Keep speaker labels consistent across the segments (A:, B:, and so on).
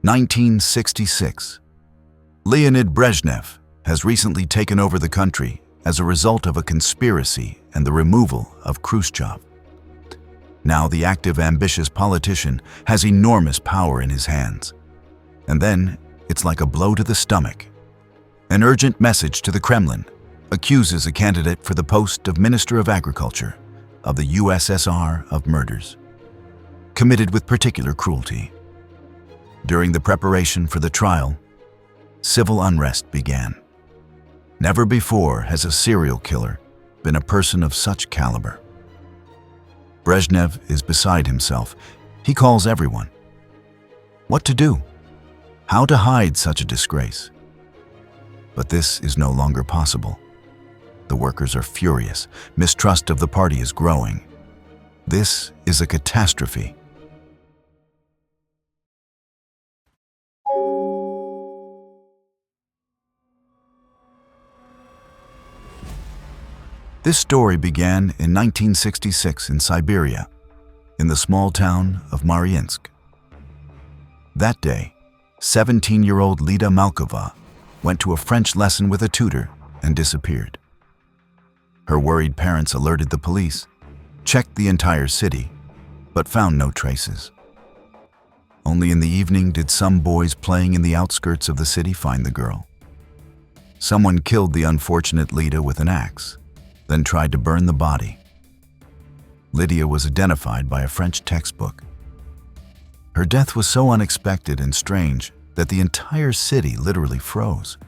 A: 1966. Leonid Brezhnev has recently taken over the country as a result of a conspiracy and the removal of Khrushchev. Now the active, ambitious politician has enormous power in his hands. And then it's like a blow to the stomach. An urgent message to the Kremlin accuses a candidate for the post of Minister of Agriculture of the USSR of murders, committed with particular cruelty. During the preparation for the trial, civil unrest began. Never before has a serial killer been a person of such caliber. Brezhnev is beside himself. He calls everyone. What to do? How to hide such a disgrace? But this is no longer possible. The workers are furious. Mistrust of the party is growing. This is a catastrophe. This story began in 1966 in Siberia, in the small town of Mariinsk. That day, 17-year-old Lita Malova went to a French lesson with a tutor and disappeared. Her worried parents alerted the police, checked the entire city, but found no traces. Only in the evening did some boys playing in the outskirts of the city find the girl. Someone killed the unfortunate Lita with an axe, then tried to burn the body. Lydia was identified by a French textbook. Her death was so unexpected and strange that the entire city literally froze.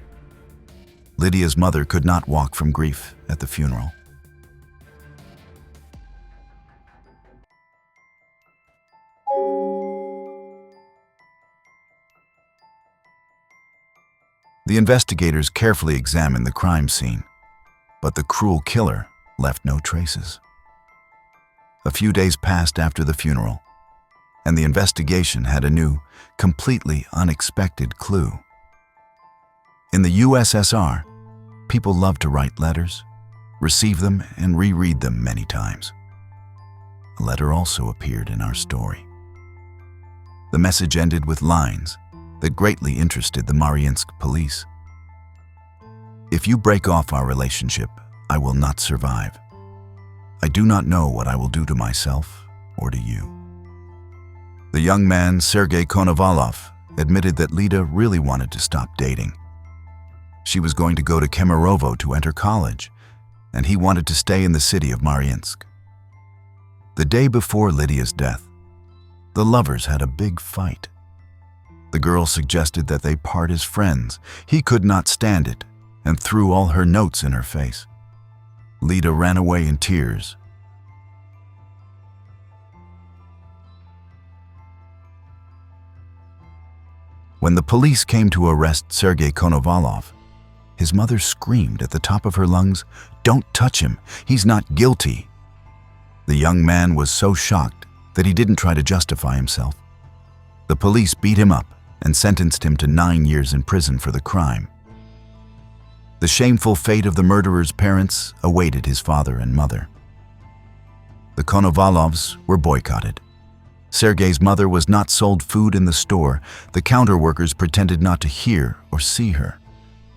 A: Lydia's mother could not walk from grief at the funeral. The investigators carefully examined the crime scene, but the cruel killer left no traces. A few days passed after the funeral, and the investigation had a new, completely unexpected clue. In the USSR, people loved to write letters, receive them, and reread them many times. A letter also appeared in our story. The message ended with lines that greatly interested the Mariinsk police. If you break off our relationship, I will not survive. I do not know what I will do to myself or to you. The young man, Sergei Konovalov, admitted that Lita really wanted to stop dating. She was going to go to Kemerovo to enter college, and he wanted to stay in the city of Mariinsk. The day before Lydia's death, the lovers had a big fight. The girl suggested that they part as friends. He could not stand it and threw all her notes in her face. Lita ran away in tears. When the police came to arrest Sergei Konovalov, his mother screamed at the top of her lungs, "Don't touch him, he's not guilty." The young man was so shocked that he didn't try to justify himself. The police beat him up and sentenced him to 9 years in prison for the crime. The shameful fate of the murderer's parents awaited his father and mother. The Konovalovs were boycotted. Sergei's mother was not sold food in the store. The counter workers pretended not to hear or see her.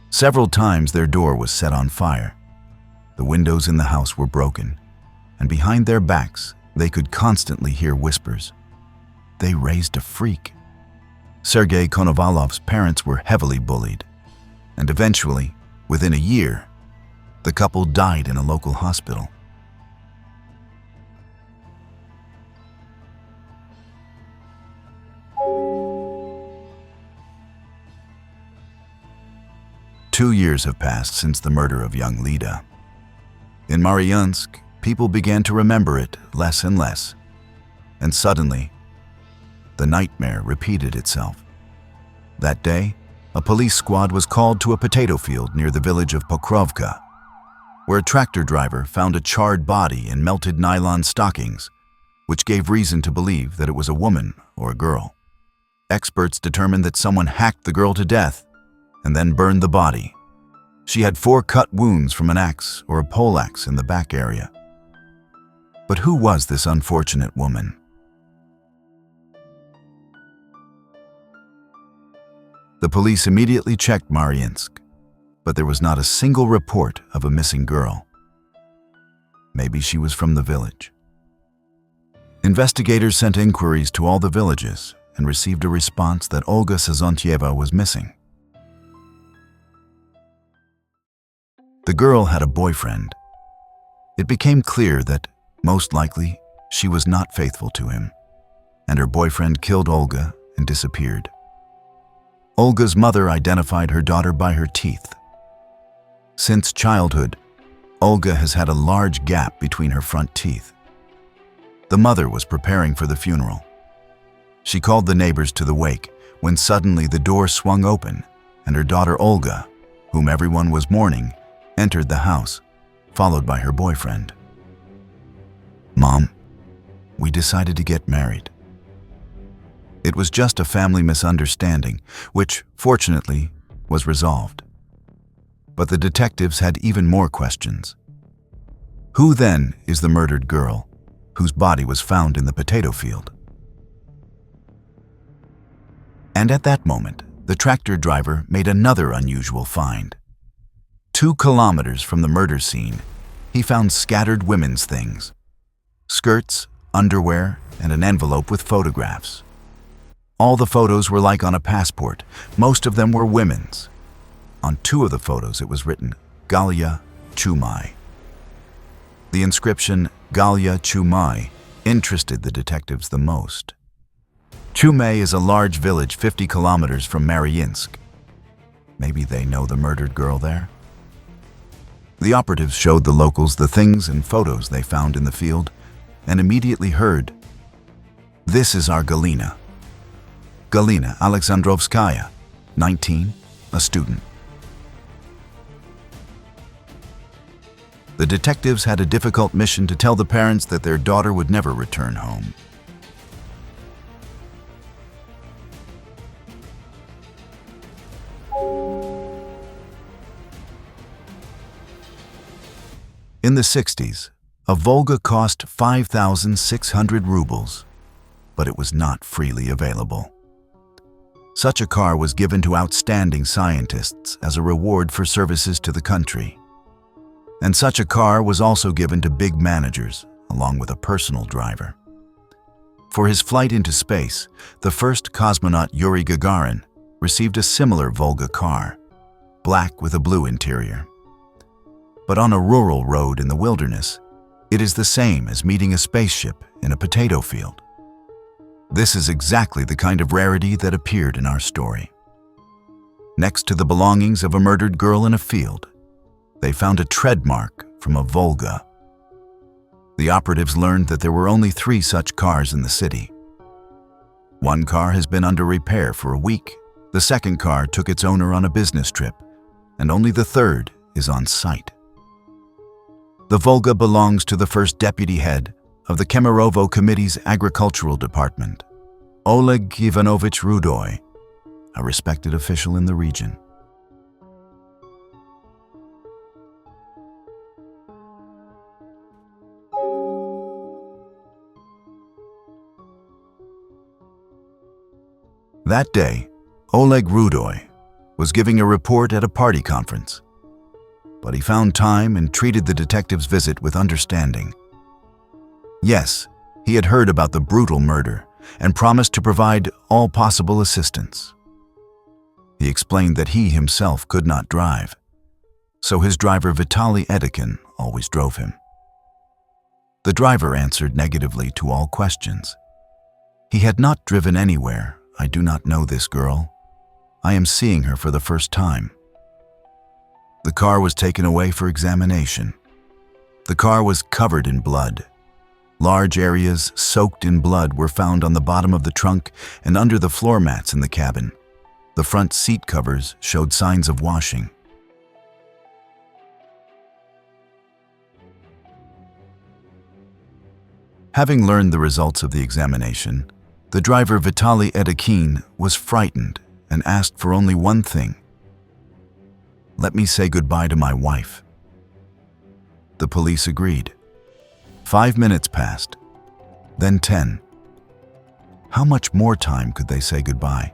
A: Several times their door was set on fire. The windows in the house were broken, and behind their backs they could constantly hear whispers. They raised a freak. Sergei Konovalov's parents were heavily bullied, and eventually, within a year, the couple died in a local hospital. Two years have passed since the murder of young Lita. In Mariinsk, people began to remember it less and less, and suddenly, the nightmare repeated itself. That day, a police squad was called to a potato field near the village of Pokrovka, where a tractor driver found a charred body in melted nylon stockings, which gave reason to believe that it was a woman or a girl. Experts determined that someone hacked the girl to death and then burned the body. She had 4 cut wounds from an axe or a poleaxe in the back area. But who was this unfortunate woman? The police immediately checked Mariinsk, but there was not a single report of a missing girl. Maybe she was from the village. Investigators sent inquiries to all the villages and received a response that Olga Sazontyeva was missing. The girl had a boyfriend. It became clear that, most likely, she was not faithful to him, and her boyfriend killed Olga and disappeared. Olga's mother identified her daughter by her teeth. Since childhood, Olga has had a large gap between her front teeth. The mother was preparing for the funeral. She called the neighbors to the wake when suddenly the door swung open and her daughter Olga, whom everyone was mourning, entered the house, followed by her boyfriend. "Mom, we decided to get married." It was just a family misunderstanding, which, fortunately, was resolved. But the detectives had even more questions. Who then is the murdered girl, whose body was found in the potato field? And at that moment, the tractor driver made another unusual find. 2 kilometers from the murder scene, he found scattered women's things: skirts, underwear, and an envelope with photographs. All the photos were like on a passport. Most of them were women's. On 2 of the photos it was written, Galia Chumai. The inscription, Galia Chumai, interested the detectives the most. Chumai is a large village 50 kilometers from Mariinsk. Maybe they know the murdered girl there? The operatives showed the locals the things and photos they found in the field and immediately heard, "This is our Galina." Galina Alexandrovskaya, 19, a student. The detectives had a difficult mission to tell the parents that their daughter would never return home. In the 60s, a Volga cost 5,600 rubles, but it was not freely available. Such a car was given to outstanding scientists as a reward for services to the country. And such a car was also given to big managers, along with a personal driver. For his flight into space, the first cosmonaut Yuri Gagarin received a similar Volga car, black with a blue interior. But on a rural road in the wilderness, it is the same as meeting a spaceship in a potato field. This is exactly the kind of rarity that appeared in our story. Next to the belongings of a murdered girl in a field, they found a tread mark from a Volga. The operatives learned that there were only 3 such cars in the city. 1 car has been under repair for a week, the second car took its owner on a business trip, and only the third is on site. The Volga belongs to the first deputy head of the Kemerovo Committee's agricultural department, Oleg Ivanovich Rudoi, a respected official in the region. That day, Oleg Rudoi was giving a report at a party conference, but he found time and treated the detective's visit with understanding. Yes, he had heard about the brutal murder and promised to provide all possible assistance. He explained that he himself could not drive, so his driver Vitaly Edekin always drove him. The driver answered negatively to all questions. He had not driven anywhere. "I do not know this girl. I am seeing her for the first time." The car was taken away for examination. The car was covered in blood. Large areas soaked in blood were found on the bottom of the trunk and under the floor mats in the cabin. The front seat covers showed signs of washing. Having learned the results of the examination, the driver Vitaly Edekin was frightened and asked for only one thing: "Let me say goodbye to my wife." The police agreed. 5 minutes passed, then 10. How much more time could they say goodbye?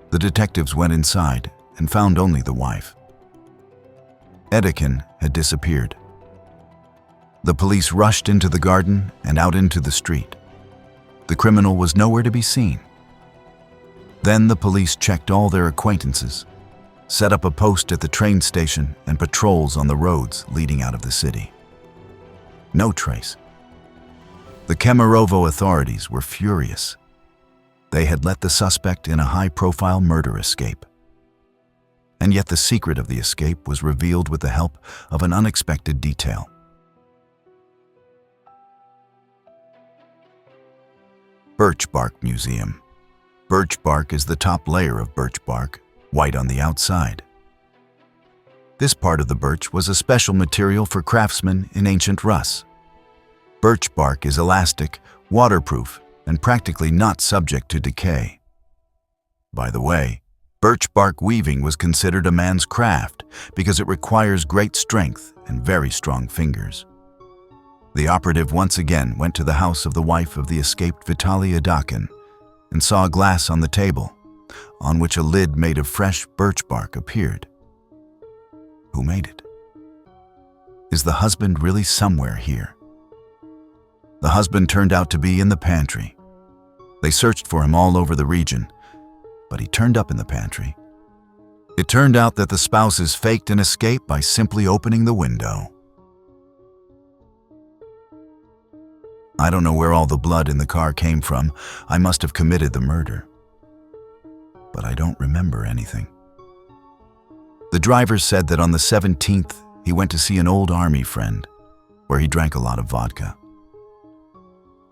A: The detectives went inside and found only the wife. Edekin had disappeared. The police rushed into the garden and out into the street. The criminal was nowhere to be seen. Then the police checked all their acquaintances, set up a post at the train station and patrols on the roads leading out of the city. No trace. The Kemerovo authorities were furious. They had let the suspect in a high-profile murder escape. And yet the secret of the escape was revealed with the help of an unexpected detail. Birch Bark Museum. Birch bark is the top layer of birch bark, white on the outside. This part of the birch was a special material for craftsmen in ancient Rus. Birch bark is elastic, waterproof, and practically not subject to decay. By the way, birch bark weaving was considered a man's craft because it requires great strength and very strong fingers. The operative once again went to the house of the wife of the escaped Vitaly Adakin and saw a glass on the table, on which a lid made of fresh birch bark appeared. Who made it? Is the husband really somewhere here? The husband turned out to be in the pantry. They searched for him all over the region, but he turned up in the pantry. It turned out that the spouses faked an escape by simply opening the window. I don't know where all the blood in the car came from. I must have committed the murder. But I don't remember anything. The driver said that on the 17th, he went to see an old army friend, where he drank a lot of vodka.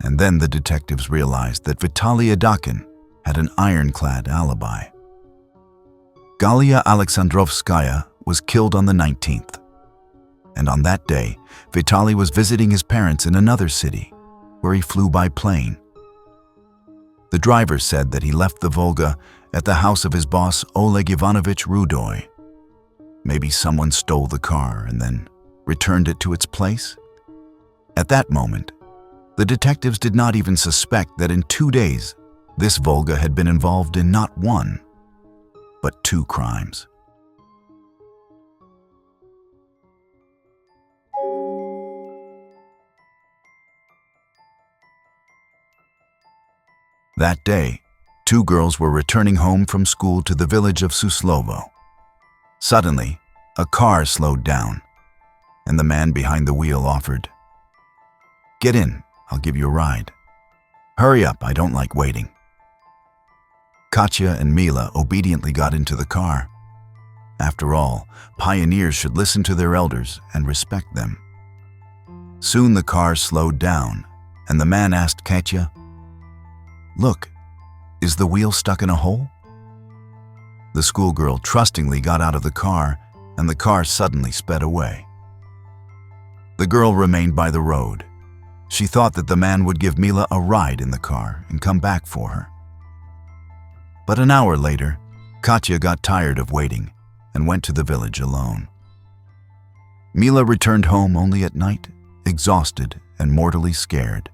A: And then the detectives realized that Vitaly Adakin had an ironclad alibi. Galia Alexandrovskaya was killed on the 19th. And on that day, Vitaly was visiting his parents in another city, where he flew by plane. The driver said that he left the Volga at the house of his boss Oleg Ivanovich Rudoi. Maybe someone stole the car and then returned it to its place? At that moment, the detectives did not even suspect that in 2 days, this Volga had been involved in not one, but 2 crimes. That day, 2 girls were returning home from school to the village of Suslovo. Suddenly, a car slowed down, and the man behind the wheel offered, "Get in, I'll give you a ride. Hurry up, I don't like waiting." Katya and Mila obediently got into the car. After all, pioneers should listen to their elders and respect them. Soon the car slowed down, and the man asked Katya, "Look, is the wheel stuck in a hole?" The schoolgirl trustingly got out of the car, and the car suddenly sped away. The girl remained by the road. She thought that the man would give Mila a ride in the car and come back for her. But an hour later, Katya got tired of waiting and went to the village alone. Mila returned home only at night, exhausted and mortally scared,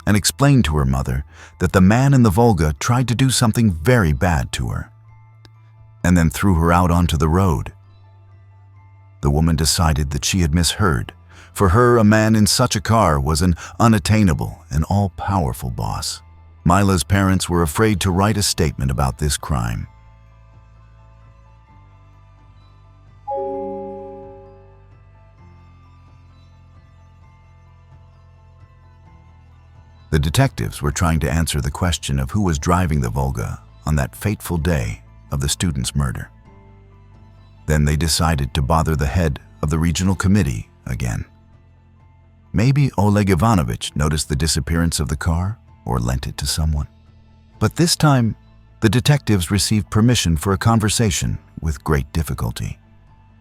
A: and explained to her mother that the man in the Volga tried to do something very bad to her, and then threw her out onto the road. The woman decided that she had misheard. For her, a man in such a car was an unattainable and all-powerful boss. Mila's parents were afraid to write a statement about this crime. The detectives were trying to answer the question of who was driving the Volga on that fateful day of the student's murder. Then they decided to bother the head of the regional committee again. Maybe Oleg Ivanovich noticed the disappearance of the car or lent it to someone. But this time, the detectives received permission for a conversation with great difficulty.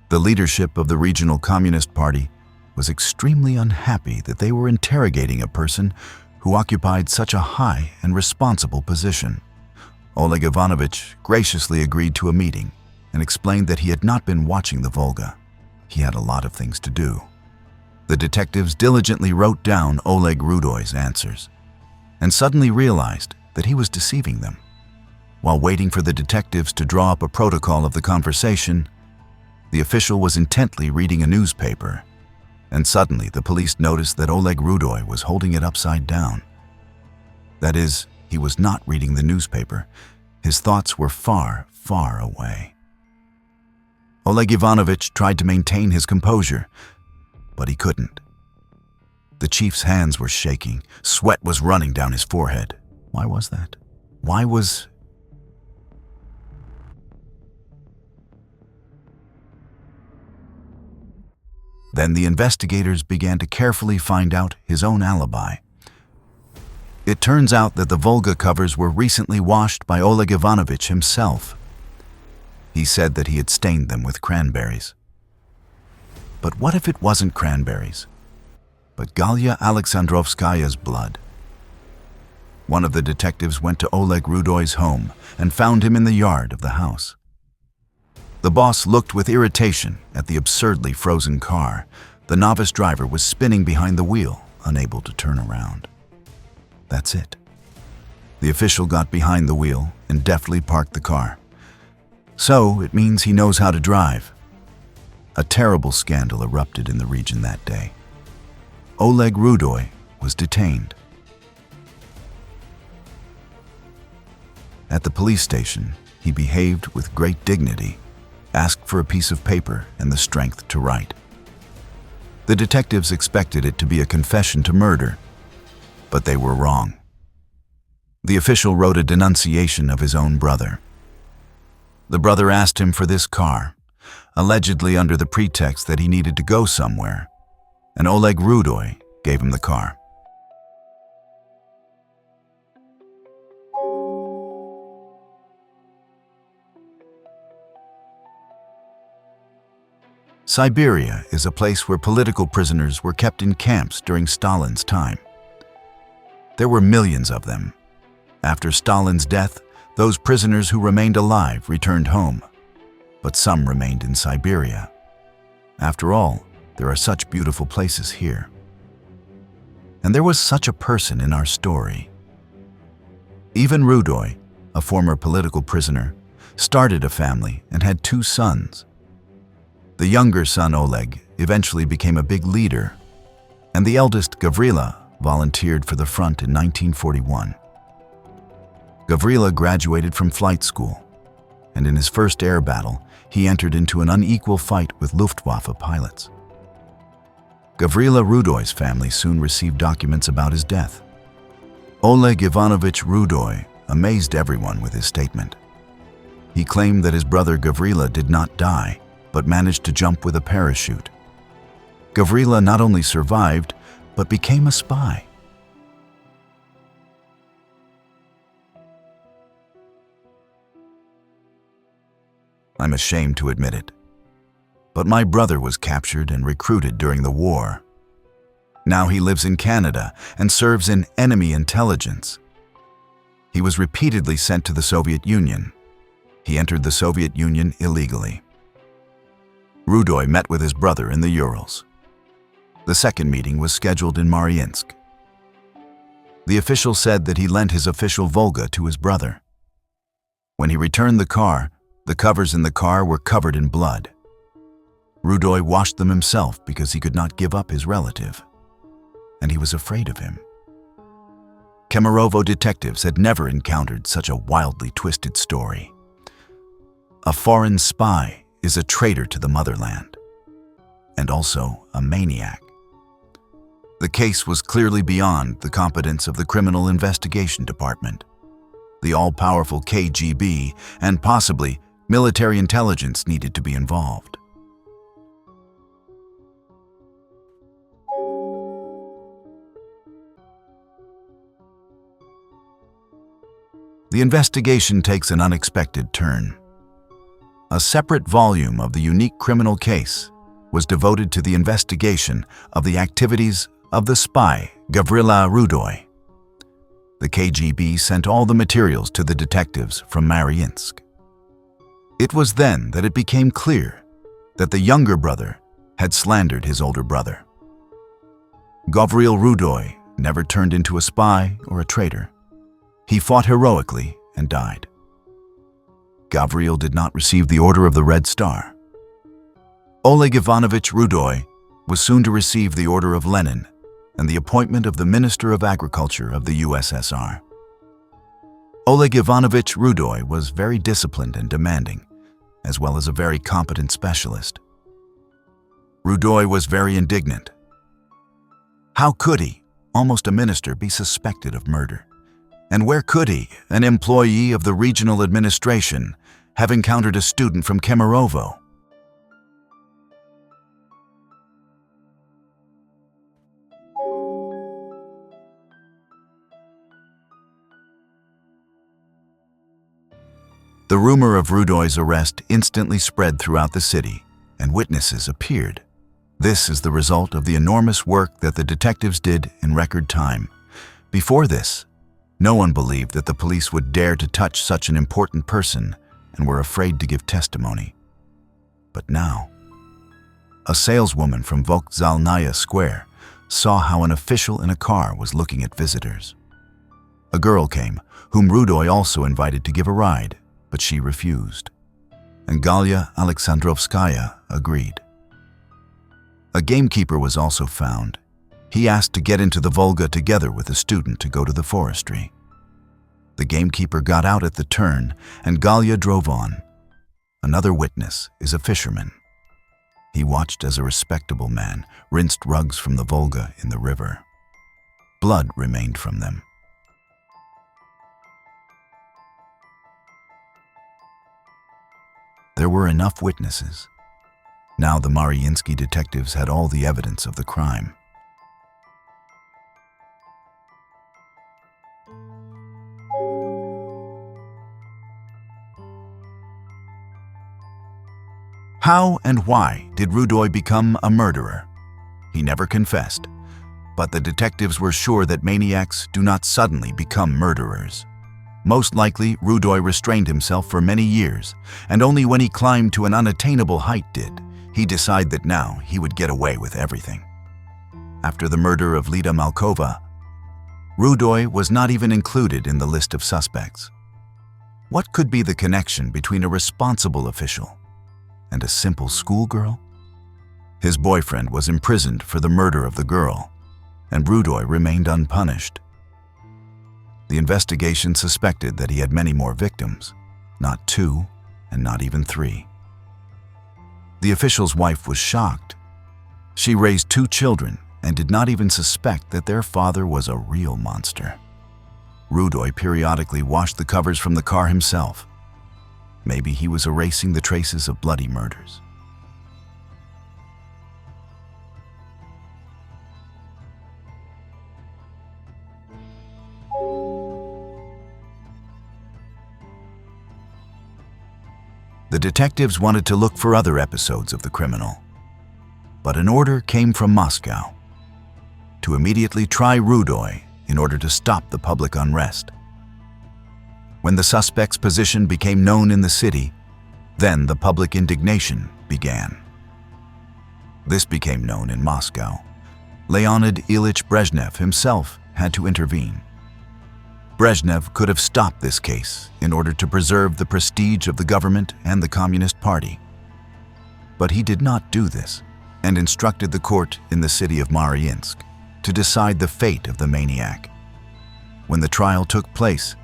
A: The leadership of the Regional Communist Party was extremely unhappy that they were interrogating a person who occupied such a high and responsible position. Oleg Ivanovich graciously agreed to a meeting and explained that he had not been watching the Volga. He had a lot of things to do. The detectives diligently wrote down Oleg Rudoi's answers and suddenly realized that he was deceiving them. While waiting for the detectives to draw up a protocol of the conversation, the official was intently reading a newspaper, and suddenly the police noticed that Oleg Rudoi was holding it upside down. That is, he was not reading the newspaper. His thoughts were far, far away. Oleg Ivanovich tried to maintain his composure, but he couldn't. The chief's hands were shaking. Sweat was running down his forehead. Why was that? Why was... Then the investigators began to carefully find out his own alibi. It turns out that the Volga covers were recently washed by Oleg Ivanovich himself. He said that he had stained them with cranberries. But what if it wasn't cranberries, but Galya Alexandrovskaya's blood? One of the detectives went to Oleg Rudoi's home and found him in the yard of the house. The boss looked with irritation at the absurdly frozen car. The novice driver was spinning behind the wheel, unable to turn around. That's it. The official got behind the wheel and deftly parked the car. So it means he knows how to drive. A terrible scandal erupted in the region that day. Oleg Rudoi was detained. At the police station, he behaved with great dignity, asked for a piece of paper and the strength to write. The detectives expected it to be a confession to murder, but they were wrong. The official wrote a denunciation of his own brother. The brother asked him for this car, allegedly under the pretext that he needed to go somewhere, and Oleg Rudoi gave him the car. Siberia is a place where political prisoners were kept in camps during Stalin's time. There were millions of them. After Stalin's death, those prisoners who remained alive returned home, but some remained in Siberia. After all, there are such beautiful places here. And there was such a person in our story. Ivan Rudoi, a former political prisoner, started a family and had 2 sons. The younger son, Oleg, eventually became a big leader, and the eldest, Gavrila, volunteered for the front in 1941. Gavrila graduated from flight school, and in his first air battle, he entered into an unequal fight with Luftwaffe pilots. Gavrila Rudoi's family soon received documents about his death. Oleg Ivanovich Rudoi amazed everyone with his statement. He claimed that his brother Gavrila did not die, but managed to jump with a parachute. Gavrila not only survived, but became a spy. I'm ashamed to admit it, but my brother was captured and recruited during the war. Now he lives in Canada and serves in enemy intelligence. He was repeatedly sent to the Soviet Union. He entered the Soviet Union illegally. Rudoi met with his brother in the Urals. The second meeting was scheduled in Mariinsk. The official said that he lent his official Volga to his brother. When he returned the car, the covers in the car were covered in blood. Rudoi washed them himself because he could not give up his relative, and he was afraid of him. Kemerovo detectives had never encountered such a wildly twisted story. A foreign spy is a traitor to the motherland, and also a maniac. The case was clearly beyond the competence of the Criminal Investigation Department. The all-powerful KGB and possibly military intelligence needed to be involved. The investigation takes an unexpected turn. A separate volume of the unique criminal case was devoted to the investigation of the activities of the spy, Gavrila Rudoi. The KGB sent all the materials to the detectives from Mariinsk. It was then that it became clear that the younger brother had slandered his older brother. Gavril Rudoi never turned into a spy or a traitor. He fought heroically and died. Gavril did not receive the Order of the Red Star. Oleg Ivanovich Rudoi was soon to receive the Order of Lenin and the appointment of the Minister of Agriculture of the USSR. Oleg Ivanovich Rudoi was very disciplined and demanding, as well as a very competent specialist. Rudoi was very indignant. How could he, almost a minister, be suspected of murder? And where could he, an employee of the regional administration, have encountered a student from Kemerovo? The rumor of Rudoi's arrest instantly spread throughout the city, and witnesses appeared. This is the result of the enormous work that the detectives did in record time. Before this, no one believed that the police would dare to touch such an important person and were afraid to give testimony. But now, a saleswoman from Vokzalnaya Square saw how an official in a car was looking at visitors. A girl came, whom Rudoi also invited to give a ride, but she refused, and Galia Alexandrovskaya agreed. A gamekeeper was also found. He asked to get into the Volga together with the student to go to the forestry. The gamekeeper got out at the turn, and Galia drove on. Another witness is a fisherman. He watched as a respectable man rinsed rugs from the Volga in the river. Blood remained from them. There were enough witnesses. Now the Maryinsky detectives had all the evidence of the crime. How and why did Rudoi become a murderer? He never confessed, but the detectives were sure that maniacs do not suddenly become murderers. Most likely, Rudoi restrained himself for many years, and only when he climbed to an unattainable height did he decide that now he would get away with everything. After the murder of Lita Malova, Rudoi was not even included in the list of suspects. What could be the connection between a responsible official and a simple schoolgirl? His boyfriend was imprisoned for the murder of the girl, and Rudoi remained unpunished. The investigation suspected that he had many more victims, not 2 and not even 3. The official's wife was shocked. She raised 2 children and did not even suspect that their father was a real monster. Rudoi periodically washed the covers from the car himself. Maybe he was erasing the traces of bloody murders. The detectives wanted to look for other episodes of the criminal, but an order came from Moscow to immediately try Rudoi in order to stop the public unrest. When the suspect's position became known in the city, then the public indignation began. This became known in Moscow. Leonid Ilyich Brezhnev himself had to intervene. Brezhnev could have stopped this case in order to preserve the prestige of the government and the Communist Party. But he did not do this and instructed the court in the city of Mariinsk to decide the fate of the maniac. When the trial took place,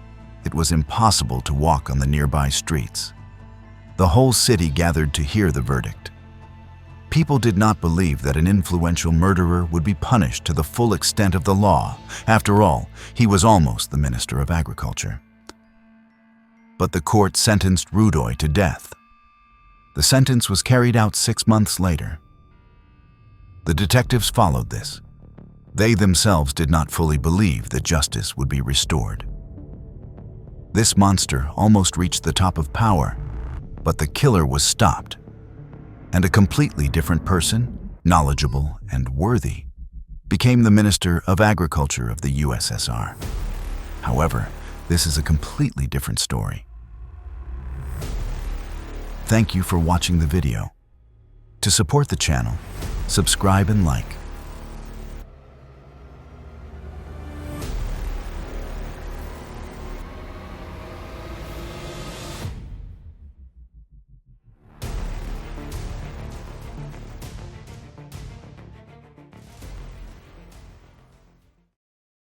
A: it was impossible to walk on the nearby streets. The whole city gathered to hear the verdict. People did not believe that an influential murderer would be punished to the full extent of the law. After all, he was almost the Minister of Agriculture. But the court sentenced Rudoi to death. The sentence was carried out 6 months later. The detectives followed this. They themselves did not fully believe that justice would be restored. This monster almost reached the top of power, but the killer was stopped. And a completely different person, knowledgeable and worthy, became the Minister of Agriculture of the USSR. However, this is a completely different story. Thank you for watching the video. To support the channel, subscribe and like.